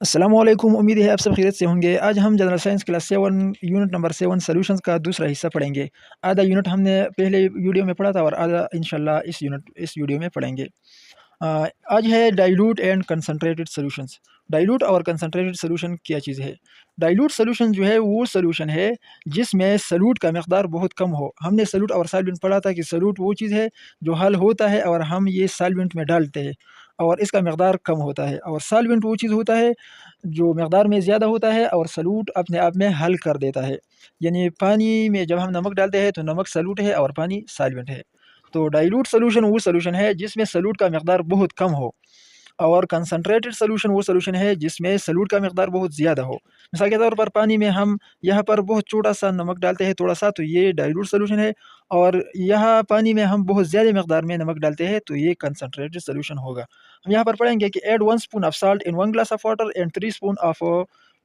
अस्सलामुअलैकुम। उम्मीद है आप सब खैरियत से होंगे। आज हम general science class 7 unit number 7 solutions का दूसरा हिस्सा पढ़ेंगे। आधा यूनिट हमने पहले वीडियो में पढ़ा था और आधा इंशाल्लाह इस वीडियो में पढ़ेंगे। आज है dilute and concentrated solutions. Dilute और कंसंट्रेटेड सॉल्यूशन क्या चीज़ है? डाइल्यूट सॉल्यूशन जो है वो सॉल्यूशन है जिसमें सॉल्यूट का मिकदार बहुत कम हो। हमने सॉल्यूट और सॉल्वेंट पढ़ा था कि सॉल्यूट वो चीज़ है जो हल होता है और हम ये सॉल्वेंट में डालते हैं और इसका मिकदार कम होता है, और सॉल्वेंट वो चीज़ होता है जो मिकदार में ज़्यादा होता है और सॉल्यूट अपने आप में हल कर देता है। यानी पानी में जब हम नमक डालते हैं तो नमक सॉल्यूट है और पानी सॉल्वेंट है। तो डाइल्यूट सॉल्यूशन वो सॉल्यूशन है जिसमें सॉल्यूट का मिकदार बहुत कम हो, और कंसंट्रेटेड सॉल्यूशन वो सॉल्यूशन है जिसमें सॉल्यूट का मिकदार बहुत ज़्यादा हो। मिसाल के तौर पर पानी में हम यहाँ पर बहुत छोटा-सा नमक डालते हैं, थोड़ा-सा, तो ये डाइल्यूट सॉल्यूशन है, और यहाँ पानी में हम बहुत ज़्यादा मिकदार में नमक डालते हैं तो ये कंसंट्रेटेड सॉल्यूशन होगा। हम यहाँ पर पढ़ेंगे कि add 1 spoon of salt in 1 glass of water and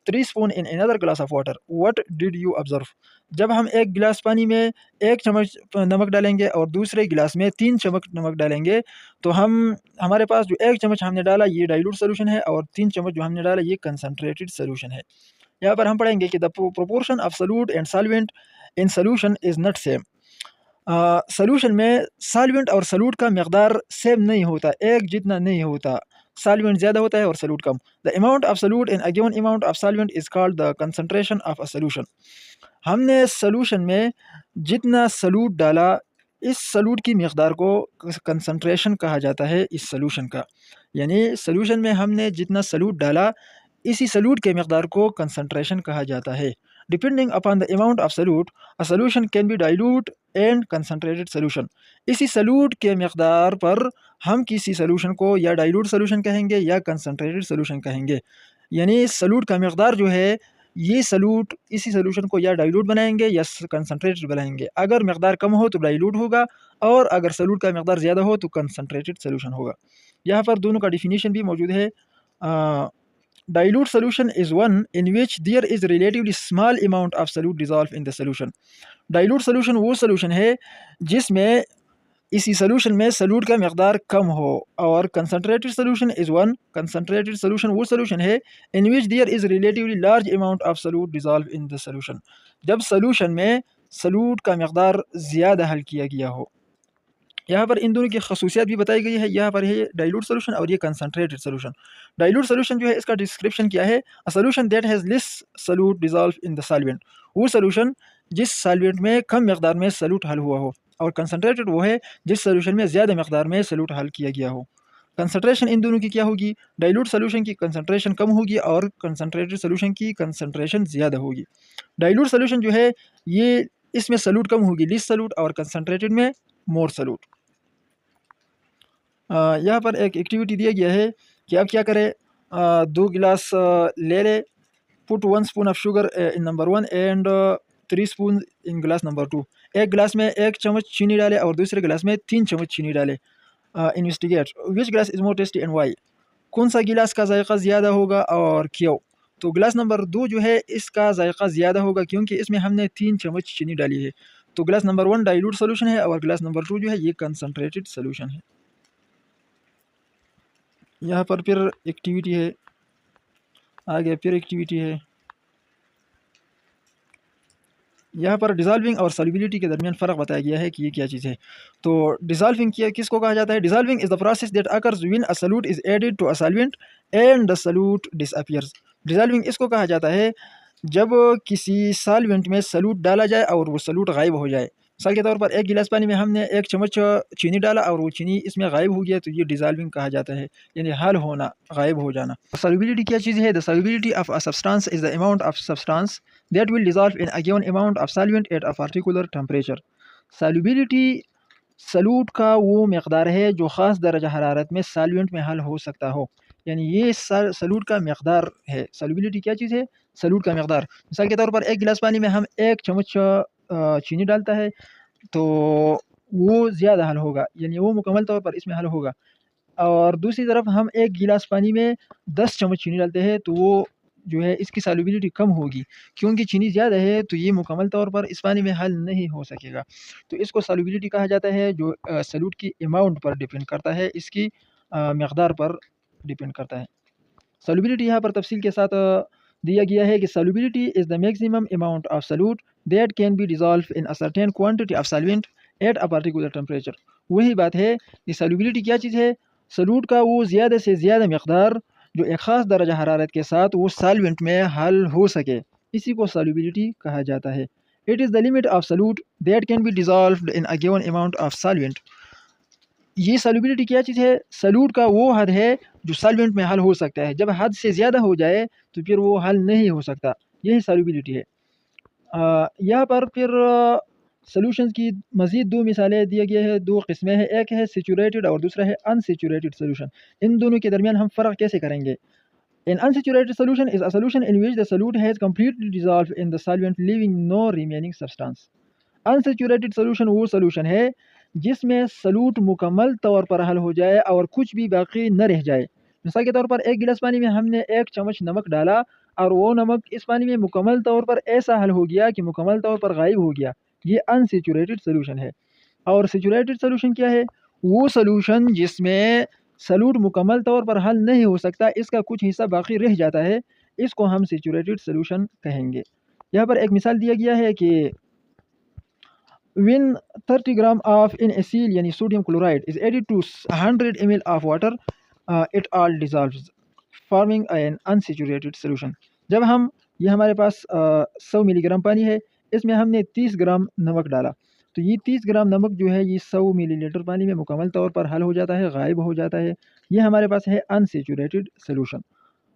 3 spoon in another glass of water, what did you observe? जब हम 1 गिलास पानी में 1 चम्मच नमक डालेंगे और दूसरे गिलास में 3 चम्मच नमक डालेंगे, तो हमारे पास जो 1 चम्मच हमने डाला ये डाइल्यूट सॉल्यूशन है और 3 चम्मच जो हमने डाला ये कंसंट्रेटेड सॉल्यूशन है। यहाँ पर हम पढ़ेंगे कि the proportion of solute and solvent in solution is not same. Solution में सॉल्वेंट और सॉल्यूट का मिकदार सेम नहीं होता, एक जितना नहीं होता। सॉल्वेंट ज़्यादा होता है और solute come. The amount of solute in a given amount of solvent is called the concentration of a solution. हमने सॉल्यूशन में जितना सॉल्यूट डाला, इस सॉल्यूट की मिकदार को कंसंट्रेशन कहा जाता है इस सॉल्यूशन का। यानी सॉल्यूशन में हमने जितना सॉल्यूट डाला, इसी सॉल्यूट के मिकदार को कंसंट्रेशन कहा जाता है। Depending upon the amount of solute, a solution can be dilute and concentrated solution. इसी सॉल्यूट के मिकदार पर हम किसी सॉल्यूशन को या डाइल्यूट सॉल्यूशन कहेंगे या कंसंट्रेटेड सॉल्यूशन कहेंगे। यानी सॉल्यूट का मिकदार जो है, ये सॉल्यूट इसी सॉल्यूशन को या डाइल्यूट बनाएँगे या कंसंट्रेटेड बनाएँगे। अगर मिकदार कम हो तो डाइल्यूट होगा, और अगर सॉल्यूट का मिकदार ज़्यादा हो तो कंसंट्रेटेड सॉल्यूशन होगा। यहाँ पर दोनों का डेफिनिशन भी मौजूद है। Dilute solution is one in which there is relatively small amount of solute dissolve in the solution. Dilute solution वो सॉल्यूशन है जिसमें इसी सॉल्यूशन में सॉल्यूट का मिकदार कम हो, और concentrated solution is one, concentrated solution वो सॉल्यूशन है in which there is relatively large amount of solute dissolve in the solution. जब सॉल्यूशन में सॉल्यूट का मिकदार ज़्यादा हल किया गया हो। यहाँ पर इन दोनों की खसूसियात भी बताई गई है। यहाँ पर है डाइल्यूट सॉल्यूशन और ये कंसंट्रेटेड सॉल्यूशन। डाइल्यूट सॉल्यूशन जो है इसका डिस्क्रिप्शन क्या है? A solution that has less solute dissolve in the solvent. वो सॉल्यूशन जिस सॉल्वेंट में कम मिकदार में सॉल्यूट हल हुआ हो, और कंसंट्रेटेड वो है जिस सॉल्यूशन में ज़्यादा मिकदार में सॉल्यूट हल किया गया हो। कंसंट्रेशन इन दोनों की क्या होगी? डाइल्यूट सॉल्यूशन की कंसंट्रेशन कम होगी और कंसंट्रेटेड सॉल्यूशन की कंसंट्रेशन ज़्यादा होगी। डाइल्यूट सॉल्यूशन जो है ये, इसमें सॉल्यूट कम होगी, लेस सॉल्यूट, और कंसंट्रेटेड में मोर सॉल्यूट। यहाँ पर एक एक्टिविटी दिया गया है कि आप क्या करें, 2 गिलास ले लें, put 1 spoon of sugar in number 1 and 3 spoon in glass number 2। एक गिलास में 1 चम्मच चीनी डालें और दूसरे गिलास में 3 चम्मच चीनी डालें। Investigate which glass is more tasty and why? कौन सा गिलास का जायका ज़्यादा होगा और क्यों? तो गिलास नंबर 2 जो है इसका जायका ज़्यादा होगा क्योंकि इसमें हमने 3 चम्मच चीनी डाली है। तो गिलास नंबर 1 डाइल्यूट सॉल्यूशन है और गिलास नंबर 2 जो है ये कंसंट्रेटेड सॉल्यूशन है। यहाँ पर फिर एक्टिविटी है, आगे फिर एक्टिविटी है। यहाँ पर डिज़ॉल्विंग और सॉल्युबिलिटी के दरमियान फ़र्क बताया गया है कि ये क्या चीज़ है। तो डिज़ॉल्विंग किया किसको कहा जाता है? Dissolving is the process that occurs when a solute is added to a solvent and the solute disappears. Dissolving इसको कहा जाता है जब किसी सॉल्वेंट में सॉल्यूट डाला जाए और वो सॉल्यूट गायब हो जाए। मिसाल के तौर पर 1 गिलास पानी में हमने 1 चम्मच चीनी डाला और वो चीनी इसमें गायब हो गया, तो ये डिज़ॉल्विंग कहा जाता है, यानी हल होना, गायब हो जाना। सॉल्युबिलिटी क्या चीज़ है? The solubility of a substance is the amount of substance that will dissolve in a given amount of solvent at a particular temperature. Solubility solute का वो मकदार है जो ख़ास दर्जा हरारत में सॉल्वेंट में हल हो सकता हो। यानी ये सॉल्यूट का मकदार है। सॉल्युबिलिटी क्या चीज़ है? सॉल्यूट का मकदार। मिसाल के तौर पर 1 गिलास पानी में हम 1 चम्मच चीनी डालता है तो वो ज़्यादा हल होगा, यानी वो मुकम्मल तौर पर इसमें हल होगा। और दूसरी तरफ हम 1 गिलास पानी में 10 चम्मच चीनी डालते हैं तो वो जो है इसकी सॉल्युबिलिटी कम होगी, क्योंकि चीनी ज़्यादा है तो ये मुकम्मल तौर पर इस पानी में हल नहीं हो सकेगा। तो इसको सॉल्युबिलिटी कहा जाता है जो सॉल्यूट की अमाउंट पर डिपेंड करता है, इसकी मकदार पर डिपेंड करता है। सॉल्युबिलिटी यहाँ पर तफसील के साथ दिया गया है कि solubility is the maximum amount of solute that can B dissolve in a certain quantity of solvent at a particular temperature. वही बात है कि सॉल्युबिलिटी क्या चीज़ है? सॉल्यूट का वो ज़्यादा से ज़्यादा मकदार जो एक ख़ास दर्जा हरारत के साथ वो सॉल्वेंट में हल हो सके, इसी को सॉल्युबिलिटी कहा जाता है। It is the limit of solute that can be dissolved in a given amount of solvent. ये सॉल्युबिलिटी क्या चीज़ है? सॉल्यूट का वो हद है जो सॉल्वेंट में हल हो सकता है। जब हद से ज़्यादा हो जाए तो फिर वो हल नहीं हो सकता। यही सॉल्युबिलिटी है। यहाँ पर फिर सॉल्यूशंस की मज़ीद 2 मिसालें दिए गए हैं, 2 किस्में हैं। एक है सैचुरेटेड और दूसरा है अनसैचुरेटेड सॉल्यूशन। इन दोनों के दरमियान हम फ़र्क कैसे करेंगे? An unsaturated solution is a solution in which the solute has completely dissolved in the solvent leaving no remaining substance. Unsaturated solution वो सोल्यूशन है जिसमें सलूट मुकम्मल तौर पर हल हो जाए और कुछ भी बाकी न रह जाए। मिसाल के तौर पर एक गिलास पानी में हमने 1 चम्मच नमक डाला और वो नमक इस पानी में मुकम्मल तौर पर ऐसा हल हो गया कि मुकम्मल तौर पर गायब हो गया। ये अनसेचुरेटेड सोल्यूशन है। और सेचुरेटेड सोल्यूशन क्या है? वो सोल्यूशन जिसमें सलूट मुकम्मल तौर पर हल नहीं हो सकता, इसका कुछ हिस्सा बाकी रह जाता है, इसको हम सेचुरेटेड सोल्यूशन कहेंगे। यहाँ पर एक मिसाल दिया गया है कि when 30 gram of NaCl यानी sodium chloride is added to 100 ml of water, it all dissolves forming an unsaturated solution। जब हम ये हमारे पास 100 मिलीग्राम पानी है, इसमें हमने 30 ग्राम नमक डाला, तो ये 30 ग्राम नमक जो है ये 100 मिलीलीटर पानी में मुकम्मल तौर पर हल हो जाता है, गायब हो जाता है। ये हमारे पास है unsaturated solution.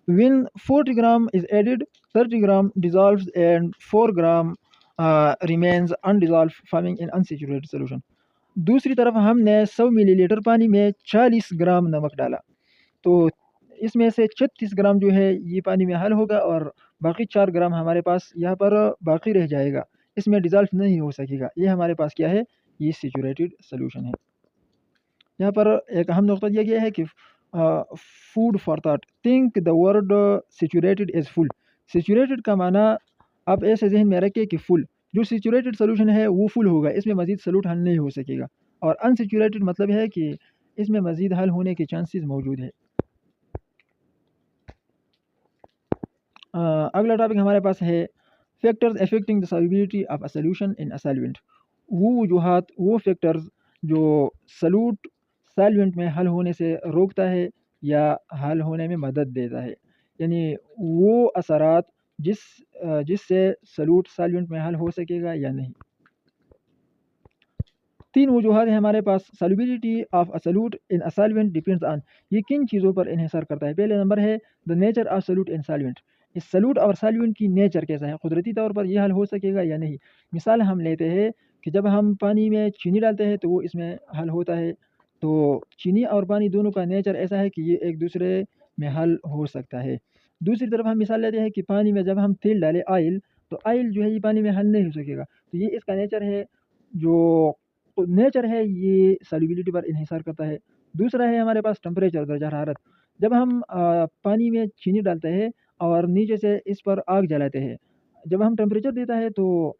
When 40 gram is added, 30 gram dissolves and 4 gram remains undissolved forming an unsaturated solution। दूसरी तरफ हमने 100 मिलीलीटर पानी में 40 ग्राम नमक डाला, तो इसमें से 36 ग्राम जो है ये पानी में हल होगा और बाकी 4 ग्राम हमारे पास यहाँ पर बाकी रह जाएगा, इसमें डिज़ोल्व नहीं हो सकेगा। ये हमारे पास क्या है? ये सैचुरेटेड सॉल्यूशन है। यहाँ पर एक अहम नुकता दिया गया है कि food for thought, think the word saturated is full. Saturated का माना आप ऐसे जहन में रखें कि फुल, जो सैचुरेटेड सोल्यूशन है वो फुल होगा, इसमें मज़ीद सॉल्यूट हल नहीं हो सकेगा। और अनसैचुरेटेड मतलब है कि इसमें मज़ीद हल होने के चांसेस मौजूद है। अगला टॉपिक हमारे पास है factors affecting the solubility of a solution in a solvent. वो वजूहात, वो फैक्टर्स जो सॉल्यूट सॉल्वेंट में हल होने से रोकता है या हल होने में मदद देता है, यानी वो असरात जिससे सॉल्यूट सॉल्वेंट में हल हो सकेगा या नहीं। 3 वजूहात हैं हमारे पास। Solubility of a solute in a solvent depends on, ये किन चीज़ों पर इन्हिसार करता है? पहले नंबर है the nature of solute in solvent. इस सॉल्यूट और सॉल्वेंट की नेचर कैसा है, कुदरती तौर पर यह हल हो सकेगा या नहीं। मिसाल हम लेते हैं कि जब हम पानी में चीनी डालते हैं तो वो इसमें हल होता है, तो चीनी और पानी दोनों का नेचर ऐसा है कि ये एक दूसरे में हल हो सकता है। दूसरी तरफ हम मिसाल लेते हैं कि पानी में जब हम तेल डालें ऑयल, तो ऑयल जो है ये पानी में हल नहीं हो सकेगा, तो ये इसका नेचर है, जो नेचर है ये सॉल्युबिलिटी पर इन्हिसार करता है। दूसरा है हमारे पास टेम्परेचर, दर्जा हरारत। जब हम पानी में चीनी डालते हैं और नीचे से इस पर आग जलाते हैं, जब हम टेम्परेचर देता है तो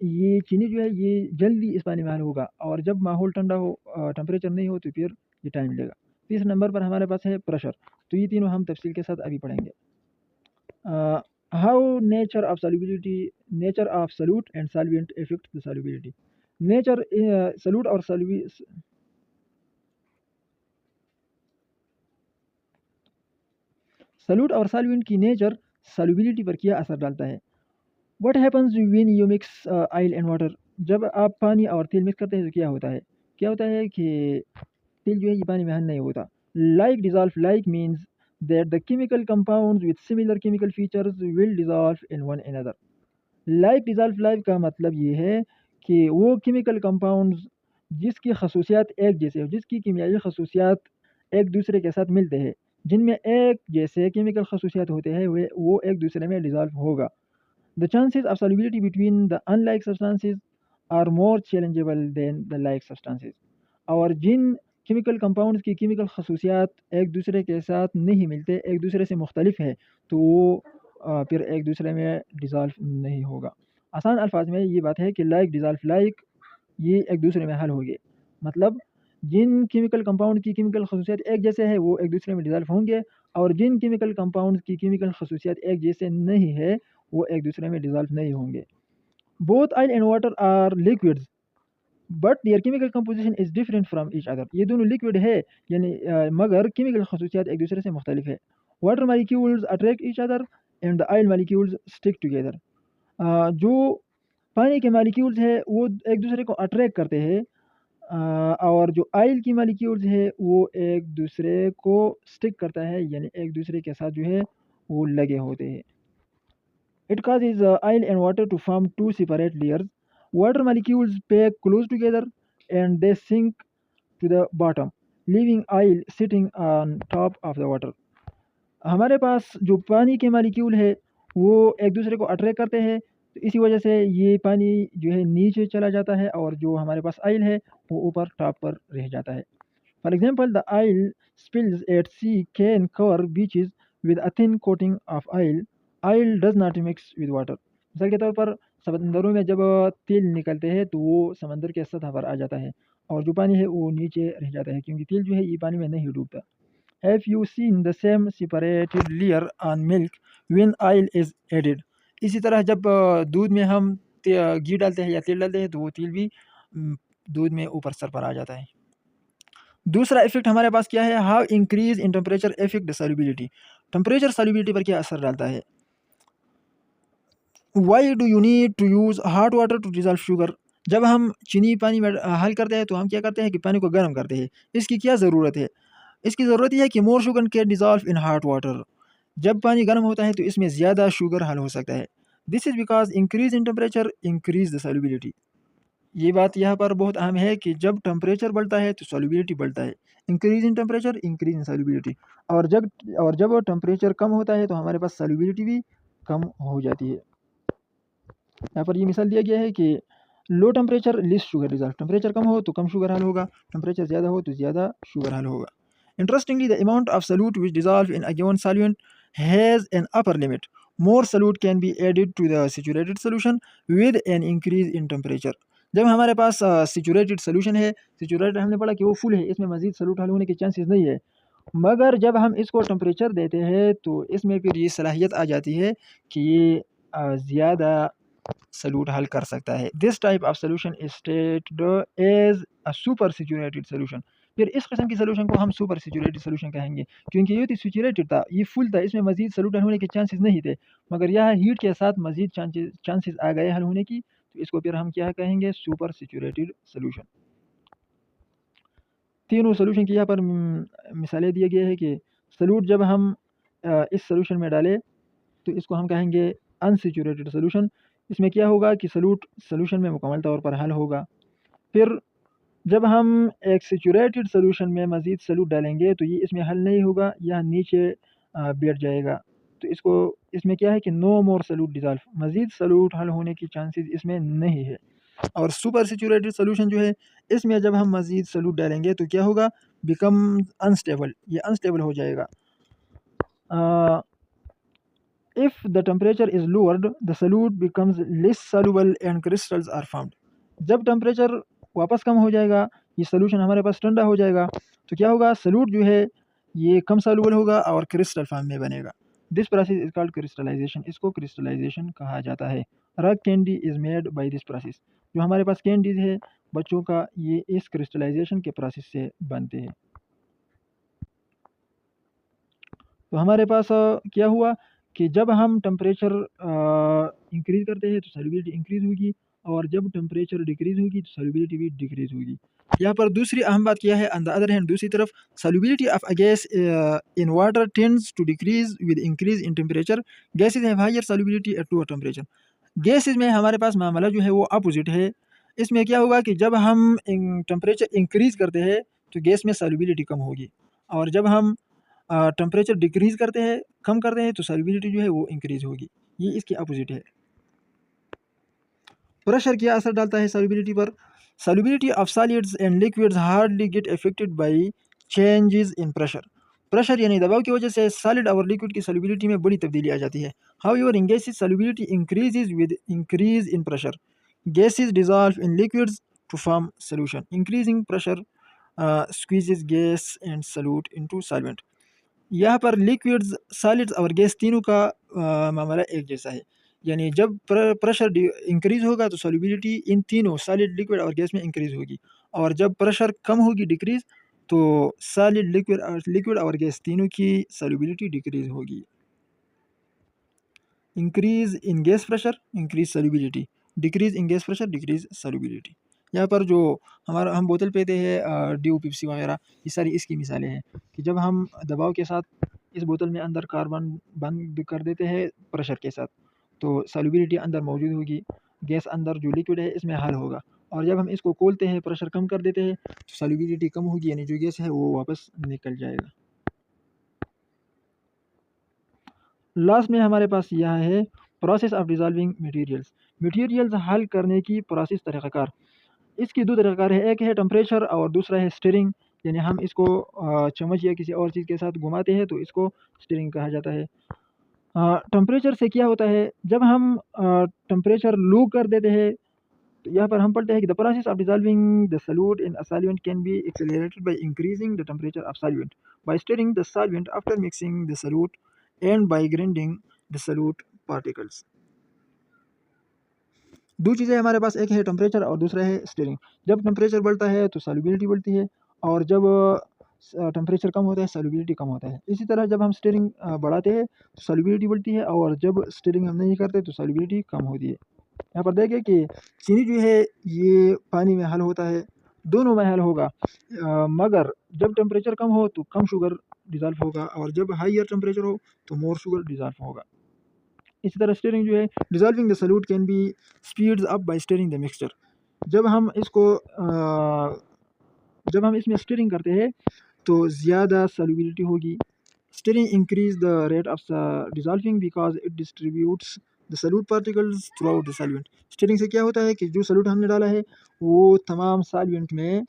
ये चीनी जो है ये जल्दी इस पानी में हल होगा, और जब माहौल ठंडा हो, टेम्परेचर नहीं हो, तो फिर ये टाइम लेगा। तीसरे नंबर पर हमारे पास है प्रेशर। तो ये तीनों हम तफसील के साथ अभी पढ़ेंगे। How nature of solubility, nature of solute and solvent effect the solubility. Nature solute और सॉल्यूट और सॉल्वेंट की नेचर सॉल्युबिलिटी पर क्या असर डालता है। What happens when you mix oil and water. जब आप पानी और तेल मिक्स करते हैं तो क्या होता है? क्या होता है कि तेल जो है ये पानी में हल नहीं होता। Like dissolve, like means that the chemical compounds with similar chemical features will dissolve in one another. Like dissolve like का मतलब ये है कि वो केमिकल कंपाउंड्स जिसकी खसूसियात एक जैसे हो, जिसकी कीमियाई खसूसियात एक दूसरे के साथ मिलते हैं, जिनमें एक जैसे केमिकल खसूसियात होते हैं, वे वो एक दूसरे में डिजॉल्व होगा। The chances of solubility between the unlike substances are more challengeable than the like substances. और जिन केमिकल कंपाउंड्स की केमिकल खसूसियात एक दूसरे के साथ नहीं मिलते, एक दूसरे से मुख्तलिफ है, तो वो फिर एक दूसरे में डिज़ॉल्व नहीं होगा। आसान अल्फाज में ये बात है कि लाइक डिज़ॉल्व लाइक ये एक दूसरे में हल होंगे, मतलब जिन केमिकल कंपाउंड की केमिकल खसूसियात एक जैसे है वो एक दूसरे में डिज़ॉल्व होंगे, और जिन केमिकल कंपाउंड्स की केमिकल खसूसियात एक जैसे नहीं है वो एक दूसरे में डिज़ोल्व नहीं होंगे। Both oil and water are liquids but their chemical composition is different from each other. ये दोनों लिक्विड है यानी मगर केमिकल खसूसियात एक दूसरे से मुख्तलिफ है। Water molecules attract each other and the oil molecules stick together. जो पानी के मालिक्यूल्स है वो एक दूसरे को अट्रैक्ट करते हैं और जो ऑयल की मालिक्यूल्स है वो एक दूसरे को स्टिक करता है यानी एक दूसरे के साथ जो है वो लगे होते हैं। It causes oil and water to form two separate layers. Water molecules pack close together and they sink to the bottom, leaving oil sitting on top of the water. हमारे पास जो पानी के मालिक्यूल है वो एक दूसरे को अट्रैक्ट करते हैं तो इसी वजह से ये पानी जो है नीचे चला जाता है और जो हमारे पास ऑयल है वो ऊपर टॉप पर रह जाता है। For example the oil spills at sea can cover beaches with a thin coating of oil. Oil does not mix with water. मिसाल के तौर पर समंदरों में जब तेल निकलते हैं तो वो समंदर के सतह पर आ जाता है और जो पानी है वो नीचे रह जाता है क्योंकि तेल जो है ये पानी में नहीं डूबता। Have you seen the same separated layer on milk when oil is added? इसी तरह जब दूध में हम घी डालते हैं या तेल डालते हैं तो वो तेल भी दूध में ऊपर सर पर आ जाता है। दूसरा इफेक्ट हमारे पास क्या है, how increase in temperature effect the solubility. Temperature solubility पर क्या असर डालता है। Why do you need to use hot water to dissolve sugar. जब हम चीनी पानी में हल करते हैं तो हम क्या करते हैं कि पानी को गर्म करते हैं। इसकी क्या ज़रूरत है, इसकी ज़रूरत यह है कि मोर sugar cane dissolve in hot water. जब पानी गर्म होता है तो इसमें ज़्यादा शुगर हल हो सकता है। This is because increase in temperature increase the solubility. ये बात यहाँ पर बहुत अहम है कि जब टेम्परेचर बढ़ता है तो सॉल्युबिलिटी बढ़ता है। Increase in temperature increase in solubility. और जब टेम्परेचर कम होता है तो हमारे पास सॉल्युबिलिटी भी कम हो जाती है। यहाँ पर ये मिसाल दिया गया है कि low temperature least sugar result. Temperature कम हो तो कम शुगर हल होगा, टेम्परेचर ज़्यादा हो तो ज़्यादा शुगर हल होगा। Interestingly, the amount of solute which dissolve in a given solvent has an upper limit. More solute can be added to the saturated solution with an increase in temperature. जब हमारे पास saturated solution है, saturated हमने पढ़ा कि वो full है, इसमें मजीद solute हल होने के चांसेस नहीं है, मगर जब हम इसको टेम्परेचर देते हैं तो इसमें फिर ये सलाहियत आ जाती है कि ये ज़्यादा सॉल्यूट हल कर सकता है। This type of solution is stated as a super saturated solution. फिर इस किस्म की सोल्यूशन को हम सुपर सेचुरेटेड सोल्यूशन कहेंगे क्योंकि ये तो सेचुरेटेड था, ये फुल था, इसमें मजीद सॉल्यूट हल होने के चांसेस नहीं थे, मगर यह हीट के साथ मजीद चांसेस आ गए हल होने की, तो इसको फिर हम क्या कहेंगे, सुपर सेचुरेटेड सोल्यूशन। तीनों सोल्यूशन की यहाँ पर मिसालें दिए गए हैं कि सॉल्यूट जब हम इस सोल्यूशन में डालें तो इसको हम कहेंगे अनसेचुरेटेड सोल्यूशन। इसमें क्या होगा कि सॉल्यूट सोल्यूशन में मुकम्मल तौर पर हल होगा। फिर जब हम एक सेचुरेटेड सोल्यूशन में मज़ीद सॉल्यूट डालेंगे तो ये इसमें हल नहीं होगा, यह नीचे बैठ जाएगा, तो इसमें क्या है कि नो मोर सॉल्यूट डिज़ॉल्व, मज़ीद सॉल्यूट हल होने की चांसेस इसमें नहीं है। और सुपर सेचुरेटेड सोल्यूशन जो है इसमें जब हम मज़ीद सॉल्यूट डालेंगे तो क्या होगा, बिकम अनस्टेबल, ये अनस्टेबल हो जाएगा। If the temperature is lowered, the solute becomes less soluble and crystals are formed. जब टेम्परेचर वापस कम हो जाएगा, ये सोल्यूशन हमारे पास ठंडा हो जाएगा, तो क्या होगा, सॉल्यूट जो है ये कम सॉल्युबल होगा और क्रिस्टल फॉर्म में बनेगा। This process is called crystallisation, इसको क्रिस्टलाइजेशन कहा जाता है। Rock candy is made by this process. जो हमारे पास कैंडीज है बच्चों का, ये इस क्रिस्टलाइजेशन के प्रोसेस से बनते हैं। तो हमारे पास क्या हुआ कि जब हम टेम्परेचर इंक्रीज़ करते हैं तो सॉल्युबिलिटी इंक्रीज़ होगी और जब टेम्परेचर डिक्रीज़ होगी तो सॉल्युबिलिटी भी डिक्रीज़ होगी। यहाँ पर दूसरी अहम बात क्या है, ऑन द अदर हैंड दूसरी तरफ solubility of a gas in water tends to decrease with increase in temperature. Gases have higher solubility at lower temperature. Gases में हमारे पास मामला जो है वो अपोजिट है। इसमें क्या होगा कि जब हम टेम्परेचर इंक्रीज़ करते हैं तो गैस में सॉल्युबिलिटी कम होगी और जब हम टेम्परेचर डिक्रीज़ करते हैं, कम करते हैं, तो सॉल्युबिलिटी जो है वो इंक्रीज़ होगी। ये इसके अपोजिट है। प्रेशर क्या असर डालता है सॉल्युबिलिटी पर। Solubility of solids and liquids hardly get affected by changes in pressure. Pressure यानी दबाव की वजह से सॉलिड और लिक्विड की सॉल्युबिलिटी में बड़ी तब्दीली आ जाती है। However in gases solubility increases with increase in pressure. Gases dissolve in liquids to form solution. Increasing pressure squeezes gas and solute into solvent. यहाँ पर लिक्विड्स, सॉलिड्स और गैस तीनों का मामला एक जैसा है। यानी जब प्रेशर इंक्रीज़ होगा तो सॉल्युबिलिटी इन तीनों सॉलिड, लिक्विड और गैस में इंक्रीज़ होगी, और जब प्रेशर कम होगी, डिक्रीज़, तो सॉलिड, लिक्विड और गैस तीनों की सॉल्युबिलिटी डिक्रीज़ होगी। Increase in gas pressure, increase solubility, decrease in gas pressure, decrease solubility. यहाँ पर जो हम बोतल पीते हैं ड्यू, पेप्सी वगैरह, ये सारी इसकी मिसालें हैं कि जब हम दबाव के साथ इस बोतल में अंदर कार्बन बंद कर देते हैं प्रेशर के साथ, तो सॉल्युबिलिटी अंदर मौजूद होगी, गैस अंदर जो लिक्विड है इसमें हल होगा, और जब हम इसको खोलते हैं, प्रेशर कम कर देते हैं, तो सॉल्युबिलिटी कम होगी, यानी जो गैस है वो वापस निकल जाएगा। लास्ट में हमारे पास यह है प्रोसेस ऑफ डिज़ोल्विंग मटेरियल्स। मटेरियल्स हल करने की प्रोसेस, तरीक़ाकार। इसकी दो तरीक़ाकार है, एक है टेम्परेचर और दूसरा है स्टीयरिंग। यानी हम इसको चम्मच या किसी और चीज़ के साथ घुमाते हैं तो इसको स्टीयरिंग कहा जाता है। टेम्परेचर से क्या होता है, जब हम टेम्परेचर लो कर देते हैं तो यहाँ पर हम पढ़ते हैं कि the process of dissolving the solute in a solvent can be accelerated by increasing the temperature of solvent, by stirring the solvent after mixing the solute, and by grinding the solute particles. दो चीज़ें हमारे पास, एक है temperature और दूसरा है steering. जब temperature बढ़ता है तो सॉल्युबिलिटी बढ़ती है, और जब टेम्परेचर कम होता है सॉल्युबिलिटी कम होता है। इसी तरह जब हम स्टीयरिंग बढ़ाते हैं तो सॉल्युबिलिटी बढ़ती है, और जब स्टीयरिंग हम नहीं करते तो सॉल्युबिलिटी कम होती है। यहाँ पर देखें कि चीनी जो है ये पानी में हल होता है, दोनों में हल होगा, मगर जब टेम्परेचर कम हो तो कम शुगर डिज़ोल्व होगा, और जब हाइयर टेम्परेचर हो तो मोर शुगर डिज़ोल्व होगा। इसी तरह स्टीयरिंग जो है, dissolving the solute can be speeds up by stirring the mixture. जब हम इसको जब हम इसमें स्टीयरिंग करते हैं तो ज़्यादा सॉल्युबिलिटी होगी। Stirring increase the rate of dissolving because it distributes the solute particles throughout the solvent. Stirring से क्या होता है कि जो सॉल्यूट हमने डाला है वो तमाम सॉल्वेंट में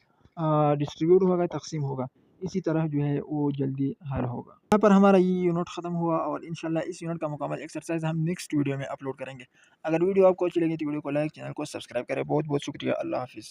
डिस्ट्रीब्यूट होगा, तकसीम होगा, इसी तरह जो है वो जल्दी हल होगा। यहाँ पर हमारा ये यूनिट ख़त्म हुआ, और इंशाल्लाह इस यूनिट का मुकम्मल एक्सरसाइज हम नेक्स्ट वीडियो में अपलोड करेंगे। अगर वीडियो आपको अच्छी लगी तो वीडियो को लाइक, चैनल को सब्सक्राइब करें। बहुत बहुत शुक्रिया। अल्लाह हाफिज़।